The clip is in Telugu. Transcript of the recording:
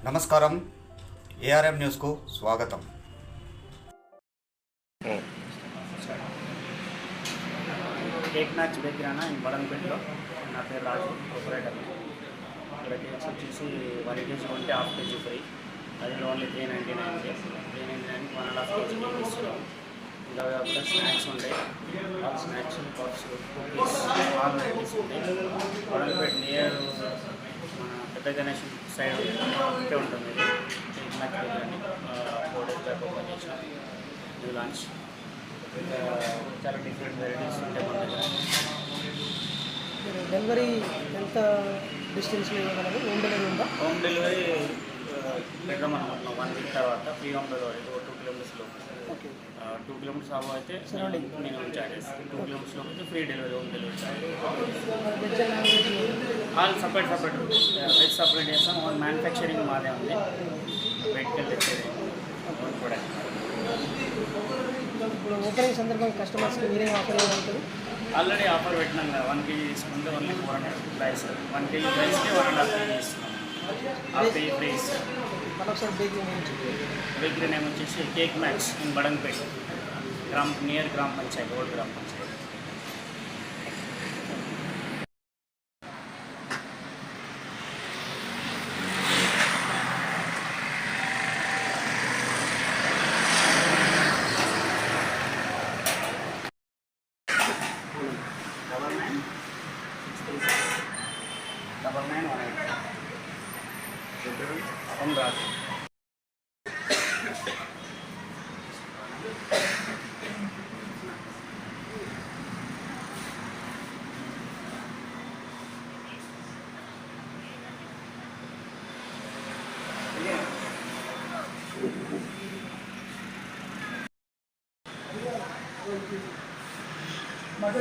నమస్కారం, ఏఆర్ఎం న్యూస్కు స్వాగతం. కేక్ మ్యాచ్ బేకరీనా ఇన్ బడంపేటలో. నా పేరు రాజు, ఆపరేటర్. ఇక్కడ కేక్స్ వచ్చేసి 1 kg కొంటే ½ kg ఫ్రీ. అది ఓన్లీ 399. 399 1.5 kg కేక్ ఇస్తున్నాం. ఇంకా కూడా స్నాక్స్ ఉంటాయి. All snacks, puffs, cookies, all varieties ఉంటాయి. బడంపేట నియర్ మన పెద్ద గణేష్ సైడ్ ఉంటే ఉంటుంది. Cake match bakery 4 days back open చేసినాం. New launch. చాలా డిఫరెంట్ వెరైటీస్ ఉంటాయి మన దగ్గర. డెలివరీ ఎంత డిస్టెన్స్లో ఇవ్వగలరు? హోమ్ డెలివరీ ఉందా? హోమ్ డెలివరీ పెడదాం అనుకుంటున్నాం. 1 week తర్వాత ఫ్రీ హోమ్ డెలివరీ 2 kilometers లోపు. ఓకే. 2 kilometers అవ్వ అయితే మినిమం చార్జెస్. 2 kilometers లోపు అయితే free delivery, home delivery charge. Veg and non veg all separate veg separate చేస్తాం. ఓన్ మ్యానుఫ్యాక్చరింగ్ మాదే ఉంది. బయటికి తెచ్చేది ఓన్ ప్రొడక్ట్. ఇప్పుడు ఓపెనింగ్ సందర్భంగా కస్టమర్స్కి మీరేం ఆఫర్ ఇవ్వగలుగుతారు? ఆల్రెడీ ఆఫర్ పెట్టినాం కదా. 1 kg తీసుకుంటే ఓన్లీ 400 ప్రైస్. 1 kg ప్రైస్కి 1.5 kg ఇస్తున్నాం. ½ kg ఫ్రీ ఇస్తాం. మరొకసారి బేకింగ్ గురించి. బేకరీ నేమ్ వచ్చేసి cake match in Badangpet, near గ్రామ పంచాయతీ, ఓల్డ్ గ్రామ పంచాయతీ. డబల్ 9 రాదు. మధ్య